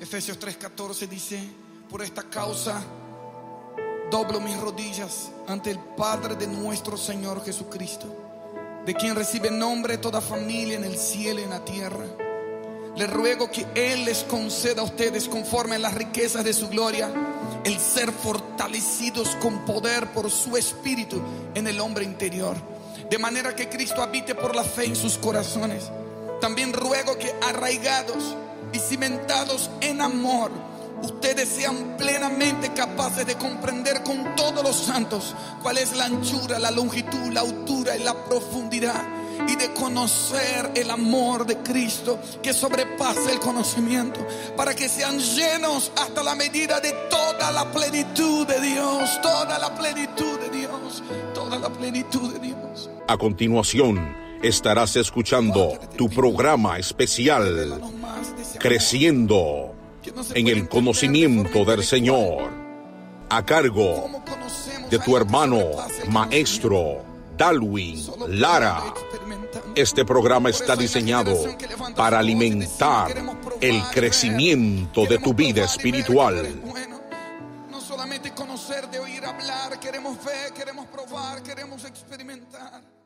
Efesios 3:14 dice: por esta causa doblo mis rodillas ante el Padre de nuestro Señor Jesucristo, de quien recibe nombre toda familia en el cielo y en la tierra. Le ruego que Él les conceda a ustedes, conforme a las riquezas de su gloria, el ser fortalecidos con poder por su Espíritu en el hombre interior, de manera que Cristo habite por la fe en sus corazones. También ruego que, arraigados y cimentados en amor, ustedes sean plenamente capaces de comprender con todos los santos cuál es la anchura, la longitud, la altura y la profundidad, y de conocer el amor de Cristo que sobrepasa el conocimiento, para que sean llenos hasta la medida de toda la plenitud de Dios, toda la plenitud de Dios, toda la plenitud de Dios. A continuación estarás escuchando tu programa especial, Creciendo en el Conocimiento del Señor, a cargo de tu hermano maestro Darwin Lara. Este programa está diseñado para alimentar el crecimiento de tu vida espiritual. No solamente conocer, de oír hablar, queremos ver, queremos probar, queremos experimentar.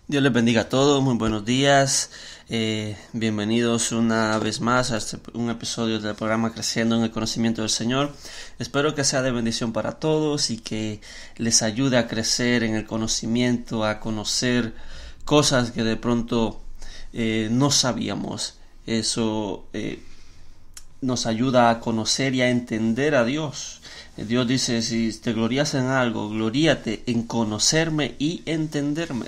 Dios les bendiga a todos, muy buenos días, bienvenidos una vez más a un episodio del programa Creciendo en el Conocimiento del Señor. Espero que sea de bendición para todos y que les ayude a crecer en el conocimiento, a conocer cosas que de pronto no sabíamos. Eso nos ayuda a conocer y a entender a Dios. Dios dice: si te glorías en algo, gloríate en conocerme y entenderme.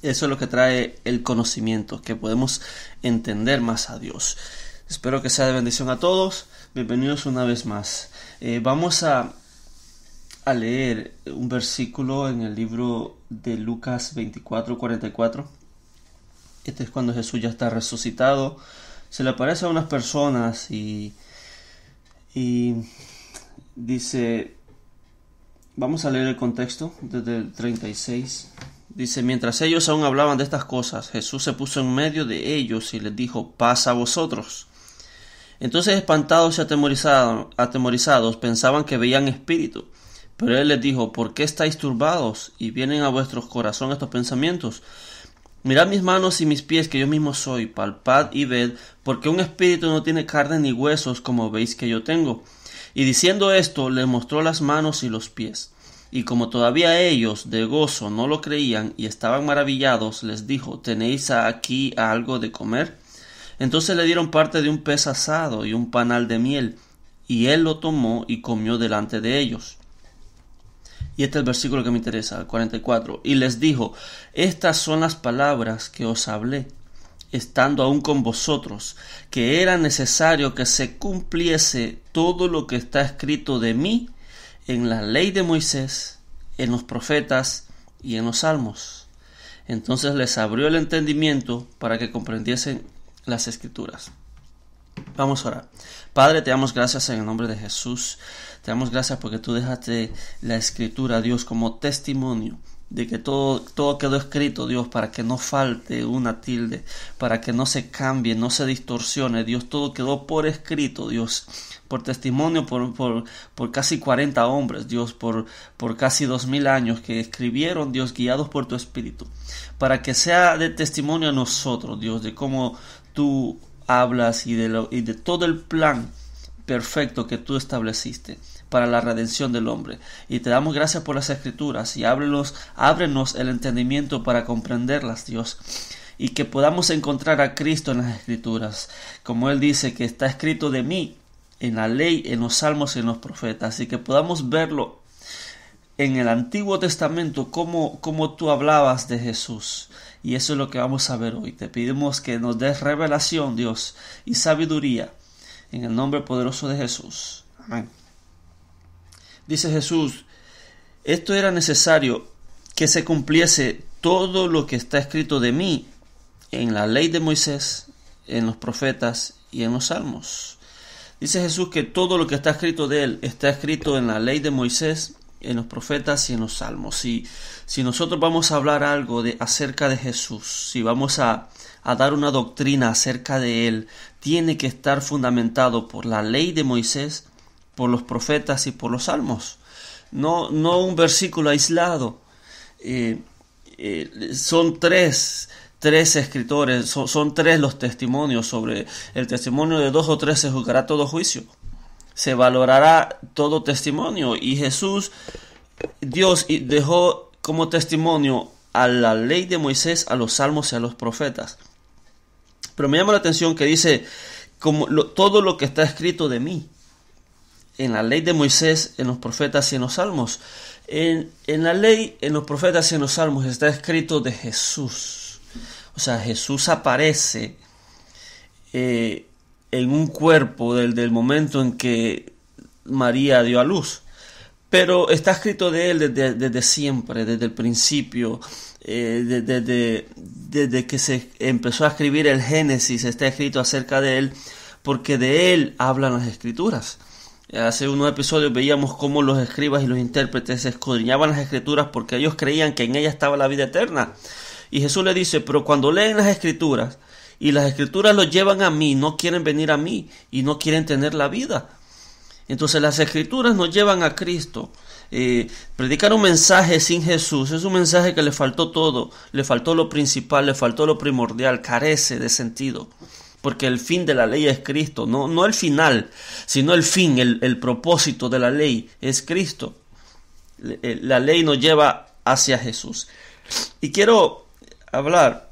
Eso es lo que trae el conocimiento, que podemos entender más a Dios. Espero que sea de bendición a todos. Bienvenidos una vez más. Vamos a leer un versículo en el libro de Lucas 24:44. Este es cuando Jesús ya está resucitado. Se le aparece a unas personas y dice, vamos a leer el contexto desde el 36. Dice: mientras ellos aún hablaban de estas cosas, Jesús se puso en medio de ellos y les dijo: paz a vosotros. Entonces, espantados y atemorizados, pensaban que veían espíritu. Pero él les dijo: ¿por qué estáis turbados y vienen a vuestros corazones estos pensamientos? Mirad mis manos y mis pies, que yo mismo soy. Palpad y ved, porque un espíritu no tiene carne ni huesos, como veis que yo tengo. Y diciendo esto, les mostró las manos y los pies. Y como todavía ellos de gozo no lo creían y estaban maravillados, les dijo: ¿tenéis aquí algo de comer? Entonces le dieron parte de un pez asado y un panal de miel, y él lo tomó y comió delante de ellos. Y este es el versículo que me interesa, el 44. Y les dijo: estas son las palabras que os hablé, estando aún con vosotros, que era necesario que se cumpliese todo lo que está escrito de mí en la ley de Moisés, en los profetas y en los salmos. Entonces les abrió el entendimiento para que comprendiesen las escrituras. Vamos a orar. Padre, te damos gracias en el nombre de Jesús. Te damos gracias porque tú dejaste la escritura, Dios, como testimonio de que todo quedó escrito, Dios, para que no falte una tilde, para que no se cambie, no se distorsione, Dios. Todo quedó por escrito, Dios, por testimonio por casi 40 hombres, Dios, por casi 2000 años que escribieron, Dios, guiados por tu Espíritu, para que sea de testimonio a nosotros, Dios, de cómo tú hablas y de todo el plan perfecto que tú estableciste para la redención del hombre. Y te damos gracias por las escrituras y ábrenos el entendimiento para comprenderlas, Dios, y que podamos encontrar a Cristo en las escrituras, como Él dice que está escrito de mí en la ley, en los salmos y en los profetas, y que podamos verlo en el Antiguo Testamento como tú hablabas de Jesús. Y eso es lo que vamos a ver hoy. Te pedimos que nos des revelación, Dios, y sabiduría en el nombre poderoso de Jesús. Amén. Dice Jesús: esto era necesario que se cumpliese todo lo que está escrito de mí en la ley de Moisés, en los profetas y en los salmos. Dice Jesús que todo lo que está escrito de él está escrito en la ley de Moisés, en los profetas y en los salmos. Si nosotros vamos a hablar algo acerca de Jesús, si vamos a dar una doctrina acerca de Él, tiene que estar fundamentado por la ley de Moisés, por los profetas y por los salmos. No un versículo aislado. Son tres escritores, son tres los testimonios. Sobre el testimonio de 2 o 3 se juzgará todo juicio, se valorará todo testimonio. Y Jesús, Dios dejó como testimonio a la ley de Moisés, a los salmos y a los profetas. Pero me llama la atención que dice todo lo que está escrito de mí, en la ley de Moisés, en los profetas y en los salmos. En la ley, en los profetas y en los salmos está escrito de Jesús. O sea, Jesús aparece en un cuerpo del momento en que María dio a luz. Pero está escrito de Él desde siempre, desde el principio, desde que se empezó a escribir el Génesis, está escrito acerca de Él, porque de Él hablan las Escrituras. Hace unos episodios veíamos cómo los escribas y los intérpretes escudriñaban las Escrituras porque ellos creían que en ellas estaba la vida eterna. Y Jesús le dice, pero cuando leen las Escrituras y las Escrituras los llevan a mí, no quieren venir a mí y no quieren tener la vida. Entonces las Escrituras nos llevan a Cristo. Predicar un mensaje sin Jesús es un mensaje que le faltó todo, le faltó lo principal, le faltó lo primordial, carece de sentido. Porque el fin de la ley es Cristo, no el final, sino el fin, el propósito de la ley es Cristo. La ley nos lleva hacia Jesús. Y quiero hablar,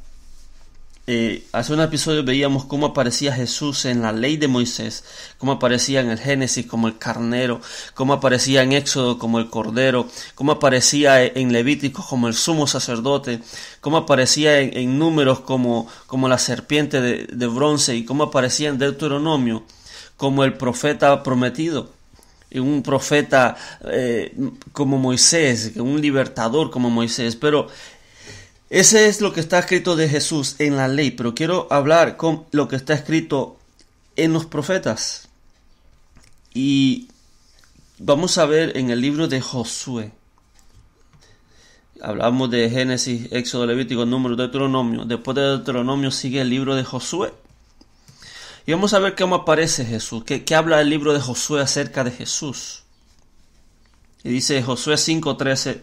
hace un episodio veíamos cómo aparecía Jesús en la ley de Moisés, cómo aparecía en el Génesis como el carnero, cómo aparecía en Éxodo como el cordero, cómo aparecía en Levítico como el sumo sacerdote, cómo aparecía en Números como la serpiente de bronce, y cómo aparecía en Deuteronomio como el profeta prometido, un profeta como Moisés, un libertador como Moisés. Pero ese es lo que está escrito de Jesús en la ley, pero quiero hablar con lo que está escrito en los profetas. Y vamos a ver en el libro de Josué. Hablamos de Génesis, Éxodo, Levítico, Números, Deuteronomio. Después de Deuteronomio sigue el libro de Josué. Y vamos a ver cómo aparece Jesús, qué habla el libro de Josué acerca de Jesús. Y dice Josué 5:13.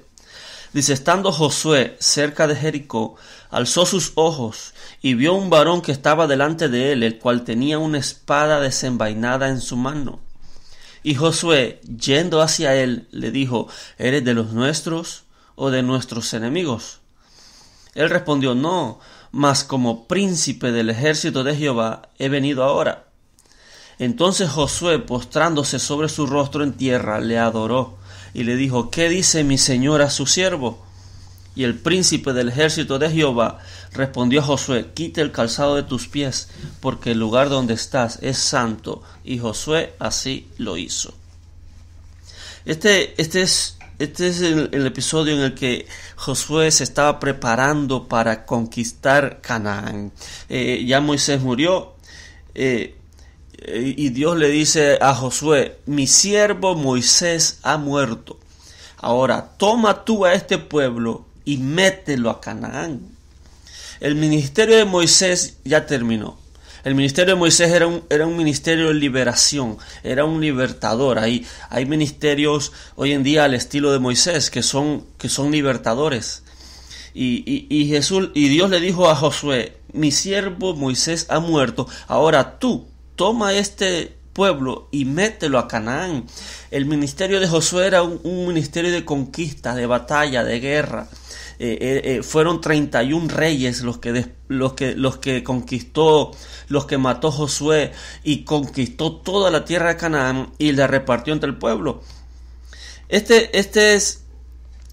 Dice, estando Josué cerca de Jericó, alzó sus ojos y vio un varón que estaba delante de él, el cual tenía una espada desenvainada en su mano. Y Josué, yendo hacia él, le dijo, ¿eres de los nuestros o de nuestros enemigos? Él respondió, no, mas como príncipe del ejército de Jehová he venido ahora. Entonces Josué, postrándose sobre su rostro en tierra, le adoró. Y le dijo, ¿qué dice mi señor a su siervo? Y el príncipe del ejército de Jehová respondió a Josué, quita el calzado de tus pies, porque el lugar donde estás es santo. Y Josué así lo hizo. Este es el episodio en el que Josué se estaba preparando para conquistar Canaán. Ya Moisés murió. Y Dios le dice a Josué, mi siervo Moisés ha muerto. Ahora toma tú a este pueblo y mételo a Canaán. El ministerio de Moisés ya terminó. El ministerio de Moisés era un ministerio de liberación, era un libertador. Hay ministerios hoy en día al estilo de Moisés que son libertadores. Y Dios le dijo a Josué, mi siervo Moisés ha muerto. Ahora tú toma este pueblo y mételo a Canaán. El ministerio de Josué era un ministerio de conquista, de batalla, de guerra. Fueron 31 reyes los que conquistó, los que mató Josué, y conquistó toda la tierra de Canaán y la repartió entre el pueblo.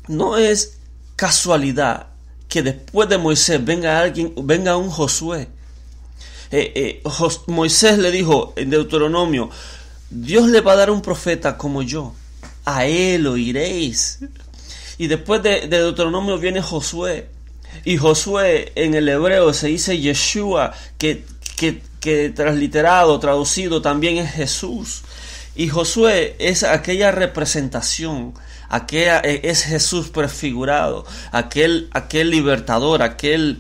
No es casualidad que después de Moisés venga un Josué. Moisés le dijo en Deuteronomio, Dios le va a dar un profeta como yo, a él oiréis. Y después de Deuteronomio viene Josué, y Josué en el hebreo se dice Yeshua, que traducido también es Jesús. Y Josué es aquella representación, es Jesús prefigurado, aquel libertador, aquel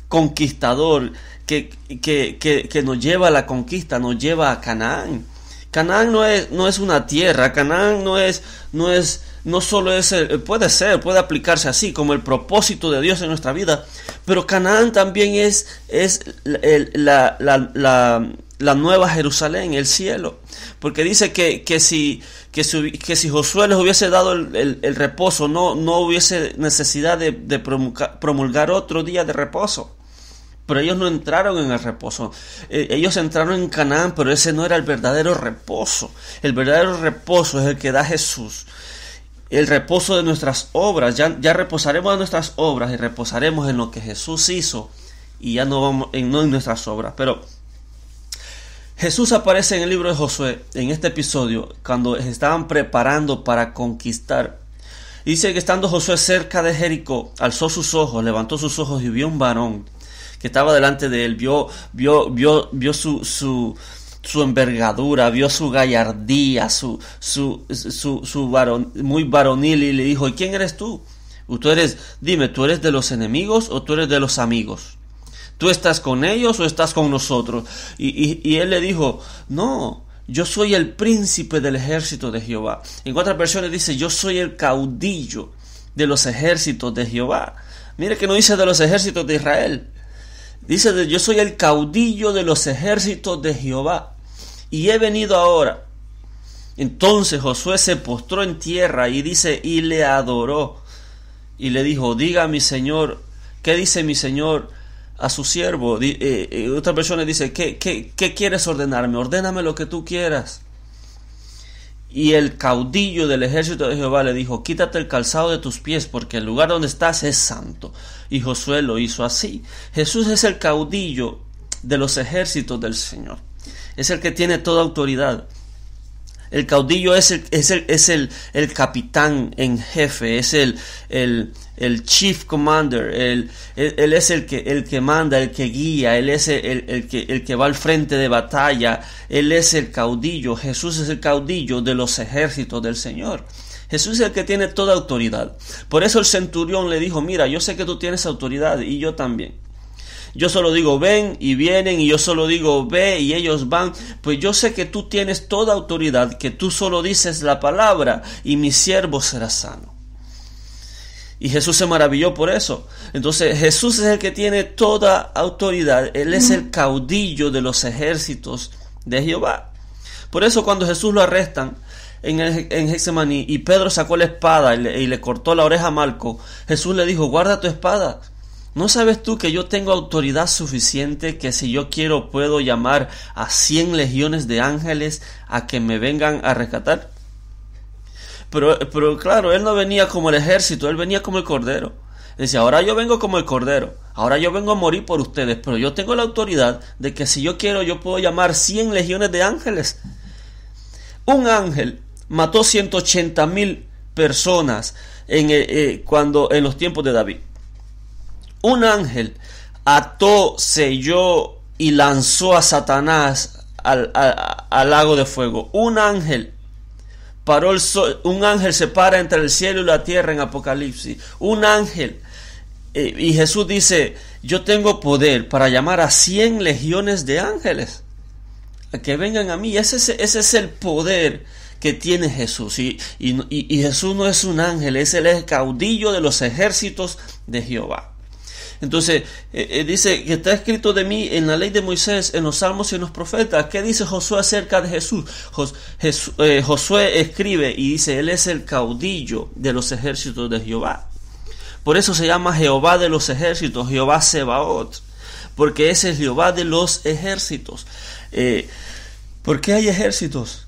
conquistador que nos lleva a la conquista, nos lleva a Canaán. Canaán no es una tierra, Canaán no solo es, puede aplicarse así como el propósito de Dios en nuestra vida, pero Canaán también es la nueva Jerusalén, el cielo, porque dice que si Josué les hubiese dado el reposo, no hubiese necesidad de promulgar otro día de reposo. Pero ellos no entraron en el reposo. Ellos entraron en Canaán, pero ese no era el verdadero reposo. El verdadero reposo es el que da Jesús. El reposo de nuestras obras. Ya reposaremos en nuestras obras y reposaremos en lo que Jesús hizo. Y ya no en nuestras obras. Pero Jesús aparece en el libro de Josué, en este episodio, cuando se estaban preparando para conquistar. Dice que estando Josué cerca de Jericó, alzó sus ojos, levantó sus ojos y vio un varón que estaba delante de él, vio su envergadura, vio su gallardía, su muy varonil, y le dijo: ¿y quién eres tú? Dime, ¿tú eres de los enemigos o tú eres de los amigos? ¿Tú estás con ellos o estás con nosotros? Y él le dijo: no, yo soy el príncipe del ejército de Jehová. En otras versiones dice: yo soy el caudillo de los ejércitos de Jehová. Mire que no dice de los ejércitos de Israel. Dice: yo soy el caudillo de los ejércitos de Jehová, y he venido ahora. Entonces Josué se postró en tierra y le adoró, y le dijo: diga mi señor, ¿qué dice mi señor a su siervo? Otras versiones dice: ¿qué quieres ordenarme? Ordéname lo que tú quieras. Y el caudillo del ejército de Jehová le dijo: quítate el calzado de tus pies, porque el lugar donde estás es santo. Y Josué lo hizo así. Jesús es el caudillo de los ejércitos del Señor. Es el que tiene toda autoridad. El caudillo es el capitán en jefe, es el chief commander, él es el que manda, el que guía, él es el que va al frente de batalla, él es el caudillo. Jesús es el caudillo de los ejércitos del Señor. Jesús es el que tiene toda autoridad. Por eso el centurión le dijo: mira, yo sé que tú tienes autoridad y yo también. Yo solo digo ven y vienen, y yo solo digo ve y ellos van. Pues yo sé que tú tienes toda autoridad, que tú solo dices la palabra y mi siervo será sano. Y Jesús se maravilló por eso. Entonces Jesús es el que tiene toda autoridad. Él es el caudillo de los ejércitos de Jehová. Por eso cuando Jesús lo arrestan en Getsemaní y Pedro sacó la espada y le cortó la oreja a Malco, Jesús le dijo: guarda tu espada. ¿No sabes tú que yo tengo autoridad suficiente, que si yo quiero puedo llamar a 100 legiones de ángeles a que me vengan a rescatar? Pero claro, él no venía como el ejército, él venía como el cordero. Dice: ahora yo vengo como el cordero, ahora yo vengo a morir por ustedes, pero yo tengo la autoridad de que si yo quiero yo puedo llamar 100 legiones de ángeles. Un ángel mató 180,000 personas en los tiempos de David. Un ángel ató, selló y lanzó a Satanás al lago de fuego. Un ángel paró el sol. Un ángel se para entre el cielo y la tierra en Apocalipsis. Un ángel. Y Jesús dice: yo tengo poder para llamar a 100 legiones de ángeles a que vengan a mí. Ese es el poder que tiene Jesús. Y Jesús no es un ángel, es el caudillo de los ejércitos de Jehová. Entonces dice que está escrito de mí en la ley de Moisés, en los salmos y en los profetas. ¿Qué dice Josué acerca de Jesús? Josué escribe y dice: él es el caudillo de los ejércitos de Jehová. Por eso se llama Jehová de los ejércitos, Jehová Sebaot, porque es el Jehová de los ejércitos. ¿Por qué hay ejércitos?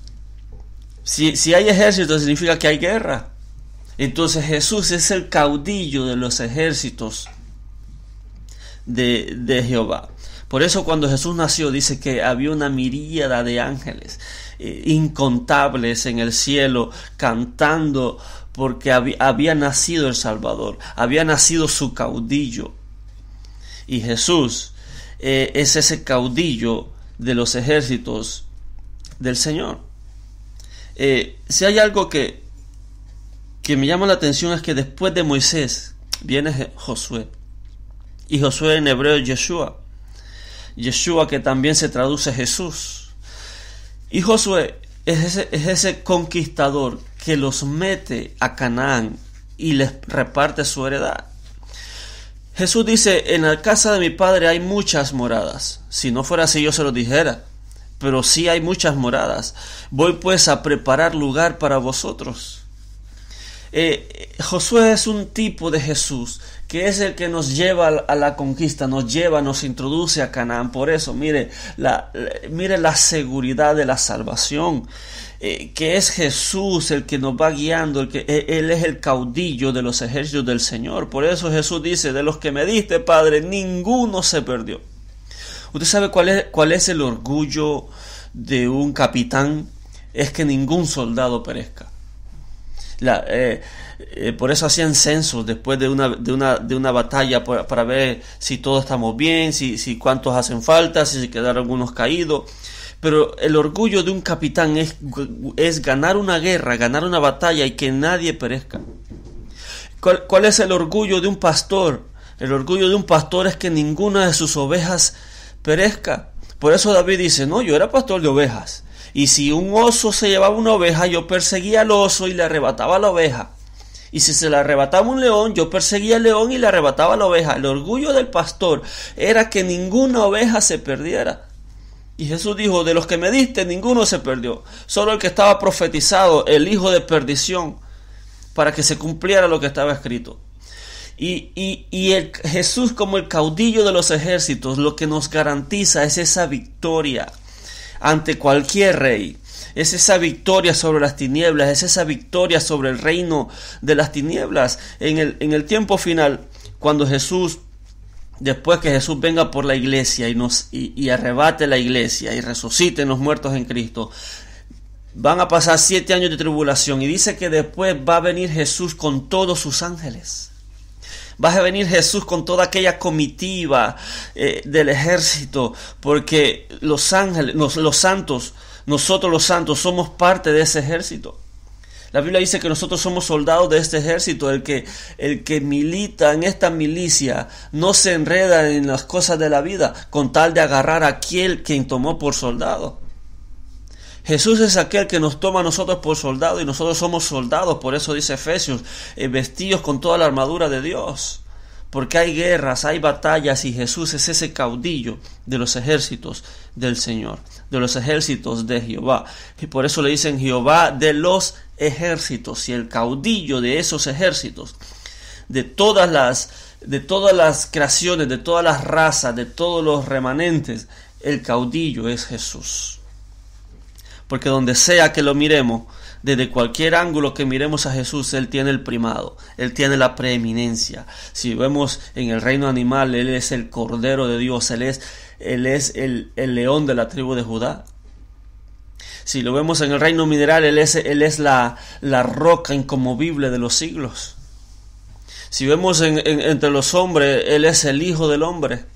Si hay ejércitos significa que hay guerra. Entonces Jesús es el caudillo de los ejércitos de Jehová. Por eso cuando Jesús nació dice que había una miríada de ángeles incontables en el cielo cantando, porque había nacido el Salvador, había nacido su caudillo. Y Jesús es ese caudillo de los ejércitos del Señor. Si hay algo que que me llama la atención es que después de Moisés viene Josué. Y Josué en hebreo es Yeshua. Yeshua, que también se traduce Jesús. Y Josué es ese conquistador que los mete a Canaán y les reparte su heredad. Jesús dice, en la casa de mi padre hay muchas moradas. Si no fuera así yo se lo dijera, pero sí hay muchas moradas. Voy pues a preparar lugar para vosotros. Josué es un tipo de Jesús, que es el que nos lleva a la conquista, nos introduce a Canaán. Por eso, mire la seguridad de la salvación, que es Jesús el que nos va guiando, Él es el caudillo de los ejércitos del Señor. Por eso Jesús dice, de los que me diste, Padre, ninguno se perdió. ¿Usted sabe cuál es el orgullo de un capitán? Es que ningún soldado perezca. Por eso hacían censos después de una batalla para ver si todos estamos bien, si cuántos hacen falta, si se quedaron algunos caídos. Pero el orgullo de un capitán es ganar una guerra, ganar una batalla y que nadie perezca. ¿Cuál es el orgullo de un pastor? El orgullo de un pastor es que ninguna de sus ovejas perezca. Por eso David dice, no, yo era pastor de ovejas. Y si un oso se llevaba una oveja, yo perseguía al oso y le arrebataba la oveja. Y si se le arrebataba un león, yo perseguía al león y le arrebataba la oveja. El orgullo del pastor era que ninguna oveja se perdiera. Y Jesús dijo, de los que me diste, ninguno se perdió. Solo el que estaba profetizado, el hijo de perdición, para que se cumpliera lo que estaba escrito. Jesús, como el caudillo de los ejércitos, lo que nos garantiza es esa victoria ante cualquier rey. Es esa victoria sobre las tinieblas, es esa victoria sobre el reino de las tinieblas. En el tiempo final, cuando después que Jesús venga por la iglesia y arrebate la iglesia y resuciten los muertos en Cristo, van a pasar 7 años de tribulación, y dice que después va a venir Jesús con todos sus ángeles. Va a venir Jesús con toda aquella comitiva del ejército, porque los ángeles, nosotros los santos somos parte de ese ejército. La Biblia dice que nosotros somos soldados de este ejército. El que milita en esta milicia no se enreda en las cosas de la vida con tal de agarrar a aquel quien tomó por soldado. Jesús es aquel que nos toma a nosotros por soldado, y nosotros somos soldados. Por eso dice Efesios, vestidos con toda la armadura de Dios. Porque hay guerras, hay batallas, y Jesús es ese caudillo de los ejércitos del Señor, de los ejércitos de Jehová. Y por eso le dicen Jehová de los ejércitos, y el caudillo de esos ejércitos, de todas las creaciones, de todas las razas, de todos los remanentes, el caudillo es Jesús. Porque donde sea que lo miremos, desde cualquier ángulo que miremos a Jesús, Él tiene el primado, Él tiene la preeminencia. Si vemos en el reino animal, Él es el Cordero de Dios, Él es el león de la tribu de Judá. Si lo vemos en el reino mineral, Él es la roca inconmovible de los siglos. Si vemos entre los hombres, Él es el Hijo del Hombre.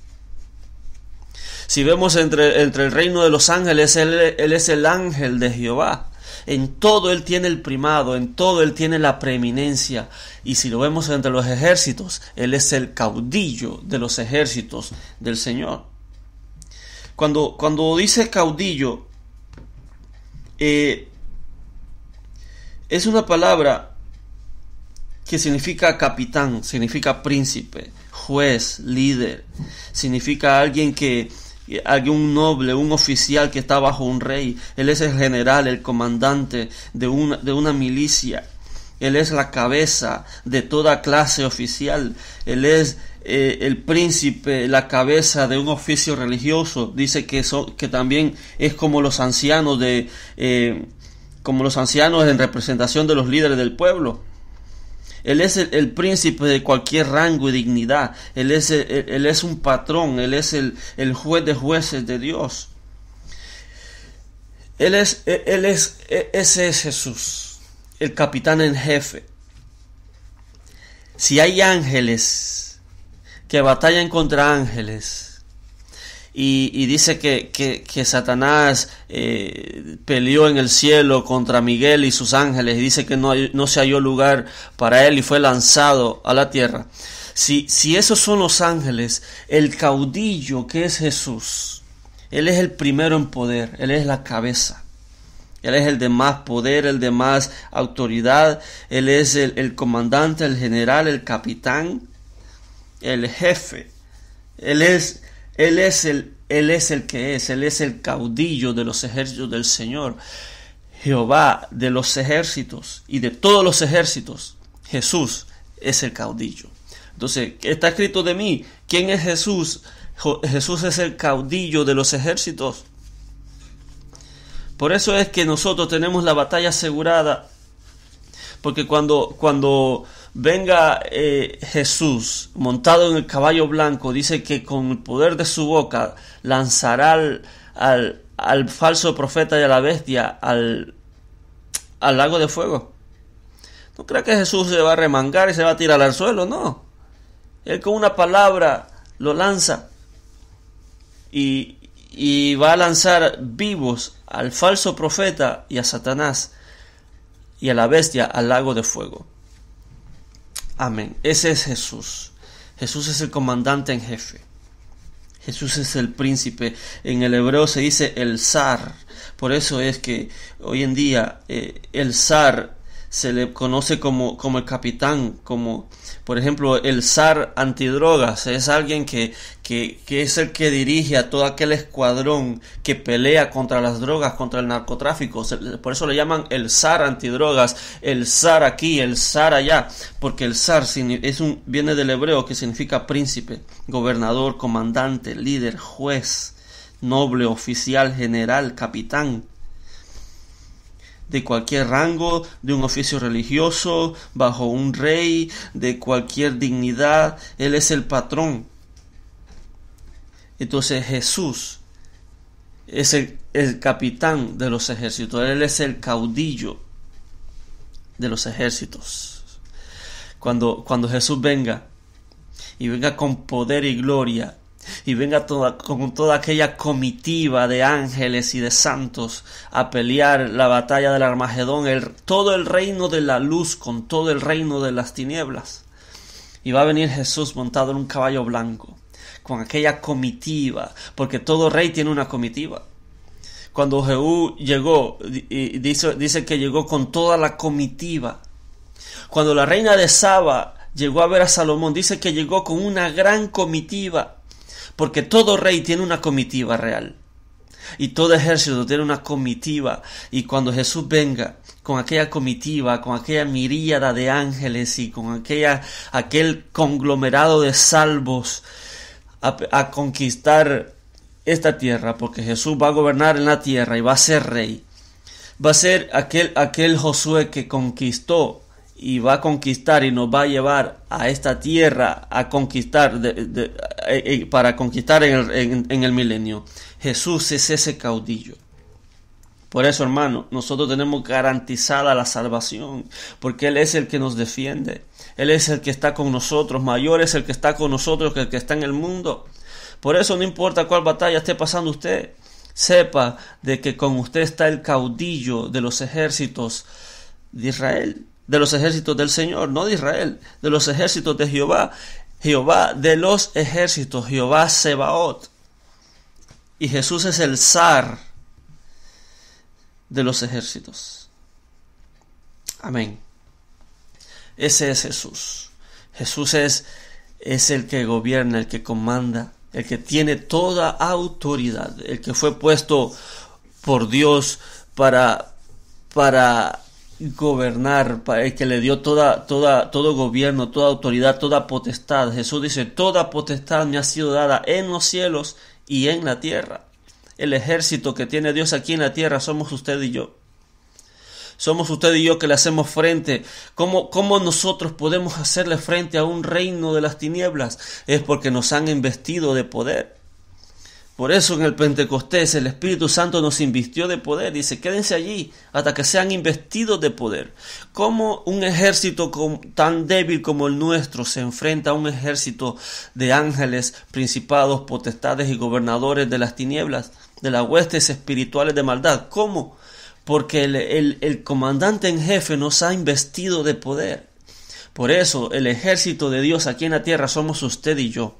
Si vemos entre el reino de los ángeles, Él es el ángel de Jehová. En todo Él tiene el primado, en todo Él tiene la preeminencia. Y si lo vemos entre los ejércitos, Él es el caudillo de los ejércitos del Señor. Cuando dice caudillo, es una palabra que significa capitán, significa príncipe, juez, líder. Significa alguien un noble, un oficial que está bajo un rey. Él es el general, el comandante de una milicia. Él es la cabeza de toda clase oficial. Él es el príncipe, la cabeza de un oficio religioso. Dice que también es como los ancianos en representación de los líderes del pueblo. Él es el príncipe de cualquier rango y dignidad. Él es un patrón. Él es el juez de jueces de Dios. Ese es Jesús, el capitán en jefe. Si hay ángeles que batallan contra ángeles, y dice que Satanás peleó en el cielo contra Miguel y sus ángeles, y dice que no se halló lugar para él y fue lanzado a la tierra. Si esos son los ángeles, el caudillo que es Jesús, Él es el primero en poder, Él es la cabeza. Él es el de más poder, el de más autoridad. Él es el comandante, el general, el capitán, el jefe. Él es el que es. Él es el caudillo de los ejércitos del Señor. Jehová de los ejércitos y de todos los ejércitos. Jesús es el caudillo. Entonces, está escrito de mí. ¿Quién es Jesús? Jesús es el caudillo de los ejércitos. Por eso es que nosotros tenemos la batalla asegurada. Porque cuando venga Jesús montado en el caballo blanco, dice que con el poder de su boca lanzará al falso profeta y a la bestia al lago de fuego. No crea que Jesús se va a remangar y se va a tirar al suelo, no. Él con una palabra lo lanza y va a lanzar vivos al falso profeta y a Satanás y a la bestia al lago de fuego. Amén. Ese es Jesús. Jesús es el comandante en jefe. Jesús es el príncipe. En el hebreo se dice el zar. Por eso es que hoy en día el zar se le conoce como el capitán, como por ejemplo el zar antidrogas. Es alguien que es el que dirige a todo aquel escuadrón que pelea contra las drogas, contra el narcotráfico. Por eso le llaman el zar antidrogas, el zar aquí, el zar allá, porque el zar viene del hebreo que significa príncipe, gobernador, comandante, líder, juez, noble, oficial, general, capitán, de cualquier rango, de un oficio religioso, bajo un rey, de cualquier dignidad. Él es el patrón. Entonces Jesús es el capitán de los ejércitos. Él es el caudillo de los ejércitos. Cuando Jesús venga, y venga con poder y gloria, y venga con toda aquella comitiva de ángeles y de santos a pelear la batalla del Armagedón, todo el reino de la luz con todo el reino de las tinieblas. Y va a venir Jesús montado en un caballo blanco, con aquella comitiva, porque todo rey tiene una comitiva. Cuando Jehú llegó, y dice que llegó con toda la comitiva. Cuando la reina de Saba llegó a ver a Salomón, dice que llegó con una gran comitiva. Porque todo rey tiene una comitiva real. Y todo ejército tiene una comitiva. Y cuando Jesús venga con aquella comitiva, con aquella miríada de ángeles y con aquel conglomerado de salvos a conquistar esta tierra, porque Jesús va a gobernar en la tierra y va a ser rey. Va a ser aquel Josué que conquistó y va a conquistar y nos va a llevar a esta tierra a conquistar para conquistar en el milenio. Jesús es ese caudillo. Por eso, hermano, nosotros tenemos garantizada la salvación, porque Él es el que nos defiende. Él es el que está con nosotros. Mayor es el que está con nosotros que el que está en el mundo. Por eso no importa cuál batalla esté pasando usted, sepa de que con usted está el caudillo de los ejércitos de Israel. De los ejércitos del Señor, no de Israel, de los ejércitos de Jehová. Jehová de los ejércitos, Jehová Sebaot. Y Jesús es el zar de los ejércitos. Amén. Ese es Jesús. Jesús es el que gobierna, el que comanda, el que tiene toda autoridad, el que fue puesto por Dios para gobernar, para el que le dio todo gobierno, toda autoridad, toda potestad. Jesús dice, toda potestad me ha sido dada en los cielos y en la tierra. El ejército que tiene Dios aquí en la tierra somos usted y yo. Somos usted y yo que le hacemos frente. ¿Cómo nosotros podemos hacerle frente a un reino de las tinieblas? Es porque nos han investido de poder. Por eso en el Pentecostés el Espíritu Santo nos invistió de poder. Dice, quédense allí hasta que sean investidos de poder. ¿Cómo un ejército tan débil como el nuestro se enfrenta a un ejército de ángeles, principados, potestades y gobernadores de las tinieblas, de las huestes espirituales de maldad? ¿Cómo? Porque el comandante en jefe nos ha investido de poder. Por eso el ejército de Dios aquí en la tierra somos usted y yo.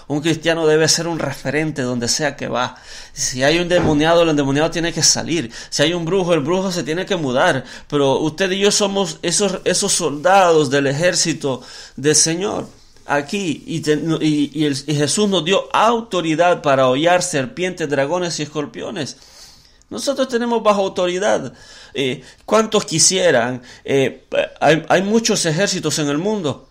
Un cristiano debe ser un referente donde sea que va. Si hay un endemoniado, el endemoniado tiene que salir. Si hay un brujo, el brujo se tiene que mudar. Pero usted y yo somos esos soldados del ejército del Señor aquí. Y Jesús nos dio autoridad para hollar serpientes, dragones y escorpiones. Nosotros tenemos bajo autoridad. ¿Cuántos quisieran? Hay muchos ejércitos en el mundo.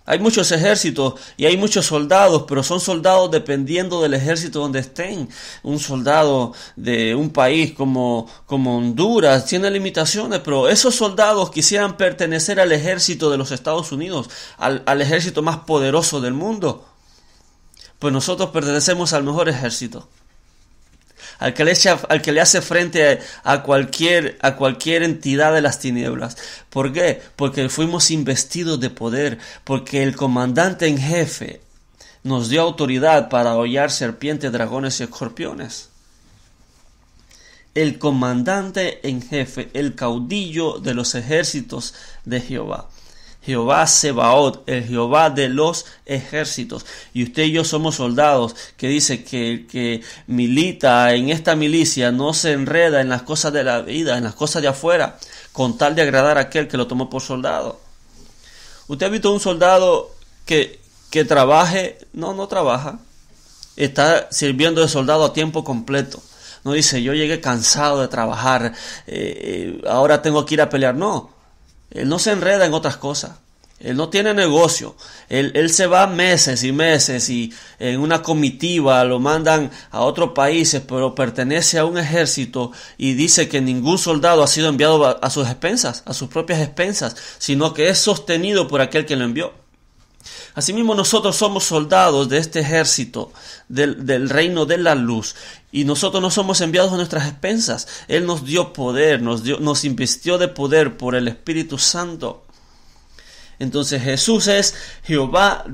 Hay muchos ejércitos y hay muchos soldados, pero son soldados dependiendo del ejército donde estén. Un soldado de un país como Honduras tiene limitaciones, pero esos soldados quisieran pertenecer al ejército de los Estados Unidos, al ejército más poderoso del mundo. Pues nosotros pertenecemos al mejor ejército. Al que le hace frente a cualquier entidad de las tinieblas. ¿Por qué? Porque fuimos investidos de poder, porque el comandante en jefe nos dio autoridad para hollar serpientes, dragones y escorpiones. El comandante en jefe, el caudillo de los ejércitos de Jehová. Jehová Sebaot, el Jehová de los ejércitos. Y usted y yo somos soldados, que dice que milita en esta milicia, no se enreda en las cosas de la vida, en las cosas de afuera, con tal de agradar a aquel que lo tomó por soldado. ¿Usted ha visto un soldado que trabaje? No trabaja. Está sirviendo de soldado a tiempo completo. No dice, yo llegué cansado de trabajar, ahora tengo que ir a pelear. No. Él no se enreda en otras cosas. Él no tiene negocio. Él se va meses y meses y en una comitiva lo mandan a otros países, pero pertenece a un ejército y dice que ningún soldado ha sido enviado a sus expensas, a sus propias expensas, sino que es sostenido por aquel que lo envió. Asimismo, nosotros somos soldados de este ejército del reino de la luz, y nosotros no somos enviados a nuestras expensas. Él nos dio poder, nos invistió de poder por el Espíritu Santo. Entonces Jesús es Jehová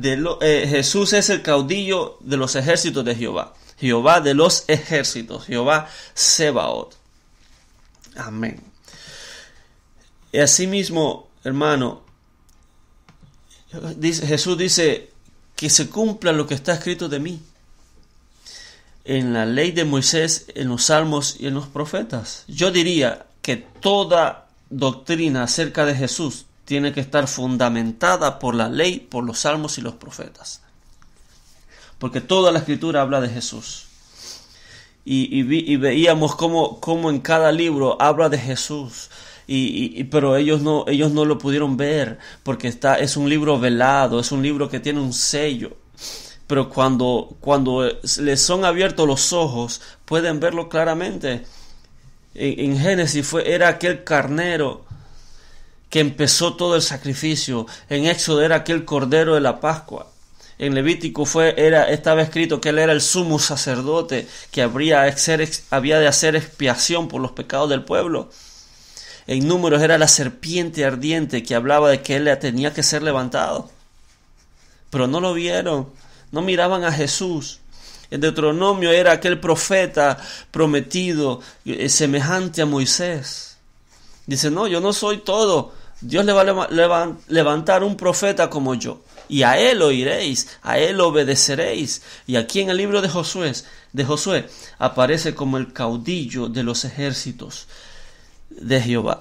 Jesús es el caudillo de los ejércitos de Jehová. Jehová de los ejércitos, Jehová Sebaot. Amén. Y asimismo, hermano, Jesús dice que se cumpla lo que está escrito de mí en la ley de Moisés, en los salmos y en los profetas. Yo diría que toda doctrina acerca de Jesús tiene que estar fundamentada por la ley, por los salmos y los profetas, porque toda la escritura habla de Jesús. Y veíamos cómo en cada libro habla de Jesús. Pero ellos no lo pudieron ver, porque es un libro velado, es un libro que tiene un sello. Pero cuando les son abiertos los ojos, pueden verlo claramente. En Génesis era aquel carnero que empezó todo el sacrificio. En Éxodo era aquel cordero de la Pascua. En Levítico estaba escrito que él era el sumo sacerdote que había de hacer expiación por los pecados del pueblo. En Números era la serpiente ardiente que hablaba de que él tenía que ser levantado. Pero no lo vieron, no miraban a Jesús. En Deuteronomio era aquel profeta prometido, semejante a Moisés. Dice, no, yo no soy todo. Dios le va a levantar un profeta como yo. Y a él oiréis, a él obedeceréis. Y aquí en el libro de Josué aparece como el caudillo de los ejércitos de Jehová.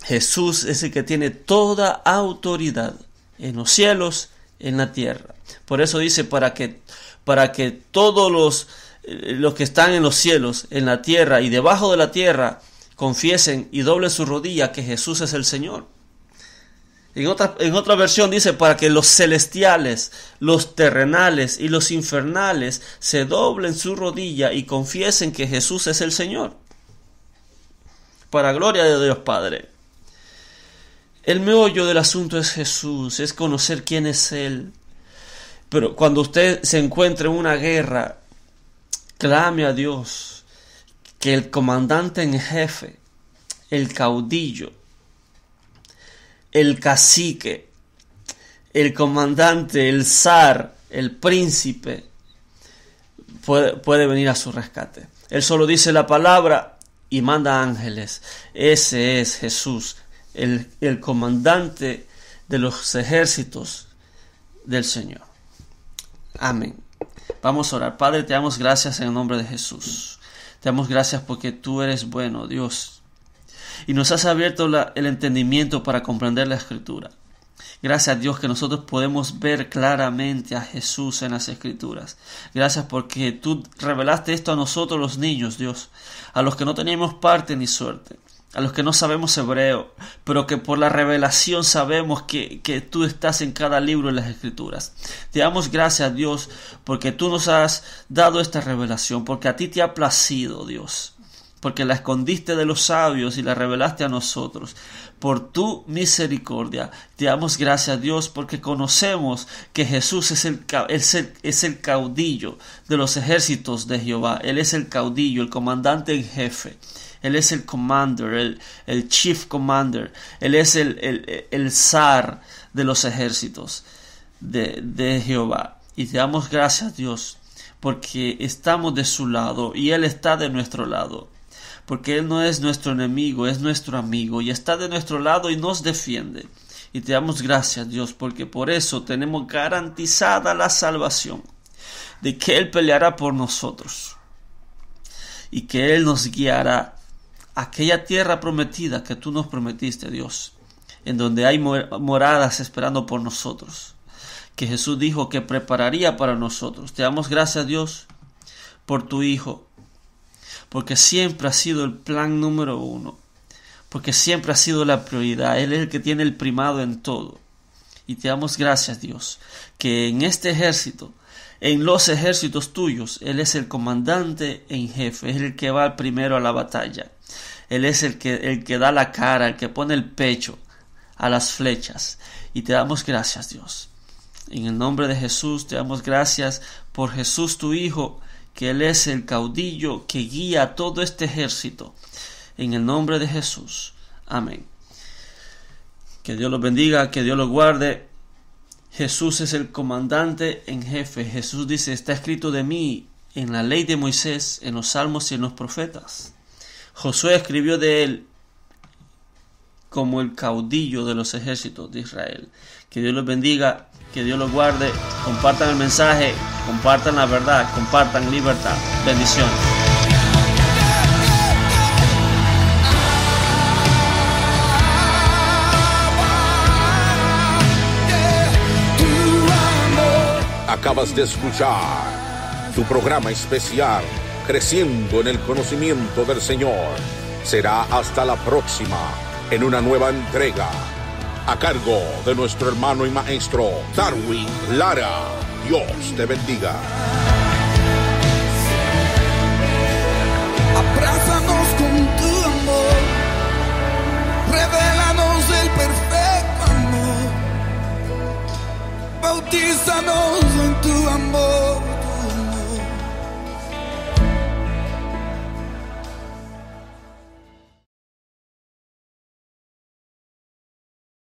Jesús es el que tiene toda autoridad en los cielos, en la tierra. Por eso dice, para que todos los que están en los cielos, en la tierra y debajo de la tierra confiesen y doblen su rodilla que Jesús es el Señor. En otra versión dice, para que los celestiales, los terrenales y los infernales se doblen su rodilla y confiesen que Jesús es el Señor. Para gloria de Dios Padre. El meollo del asunto es Jesús, es conocer quién es Él. Pero cuando usted se encuentra en una guerra, Clame a Dios que el comandante en jefe, el caudillo, el cacique, el comandante, el zar, el príncipe, puede venir a su rescate. Él solo dice la palabra y manda ángeles. Ese es Jesús, el comandante de los ejércitos del Señor. Amén. Vamos a orar. Padre, te damos gracias en el nombre de Jesús. Te damos gracias porque tú eres bueno, Dios, y nos has abierto el entendimiento para comprender la Escritura. Gracias a Dios que nosotros podemos ver claramente a Jesús en las Escrituras. Gracias porque tú revelaste esto a nosotros los niños, Dios, a los que no teníamos parte ni suerte, a los que no sabemos hebreo, pero que por la revelación sabemos que tú estás en cada libro de las Escrituras. Te damos gracias, Dios, porque tú nos has dado esta revelación, porque a ti te ha placido, Dios, porque la escondiste de los sabios y la revelaste a nosotros. Por tu misericordia, te damos gracias, Dios, porque conocemos que Jesús es el caudillo de los ejércitos de Jehová. Él es el caudillo, el comandante en jefe. Él es el commander, el chief commander. Él es el zar de los ejércitos de Jehová. Y te damos gracias, Dios, porque estamos de su lado y Él está de nuestro lado. Porque Él no es nuestro enemigo, es nuestro amigo y está de nuestro lado y nos defiende. Y te damos gracias, Dios, porque por eso tenemos garantizada la salvación, de que Él peleará por nosotros y que Él nos guiará a aquella tierra prometida que tú nos prometiste, Dios, en donde hay moradas esperando por nosotros, que Jesús dijo que prepararía para nosotros. Te damos gracias, Dios, por tu Hijo, porque siempre ha sido el plan número uno, porque siempre ha sido la prioridad. Él es el que tiene el primado en todo. Y te damos gracias, Dios, que en este ejército, en los ejércitos tuyos, Él es el comandante en jefe, es el que va primero a la batalla. Él es el que da la cara, el que pone el pecho a las flechas. Y te damos gracias, Dios. En el nombre de Jesús te damos gracias por Jesús tu Hijo, que Él es el caudillo que guía a todo este ejército. En el nombre de Jesús. Amén. Que Dios los bendiga, que Dios los guarde. Jesús es el comandante en jefe. Jesús dice, está escrito de mí en la ley de Moisés, en los salmos y en los profetas. Josué escribió de Él como el caudillo de los ejércitos de Israel. Que Dios los bendiga, que Dios los guarde. Compartan el mensaje, compartan la verdad, compartan libertad. Bendiciones. Acabas de escuchar tu programa especial, Creciendo en el Conocimiento del Señor. Será hasta la próxima, en una nueva entrega, a cargo de nuestro hermano y maestro Darwin Lara. Dios te bendiga. Abrázanos con tu amor, revélanos el perfecto amor, bautízanos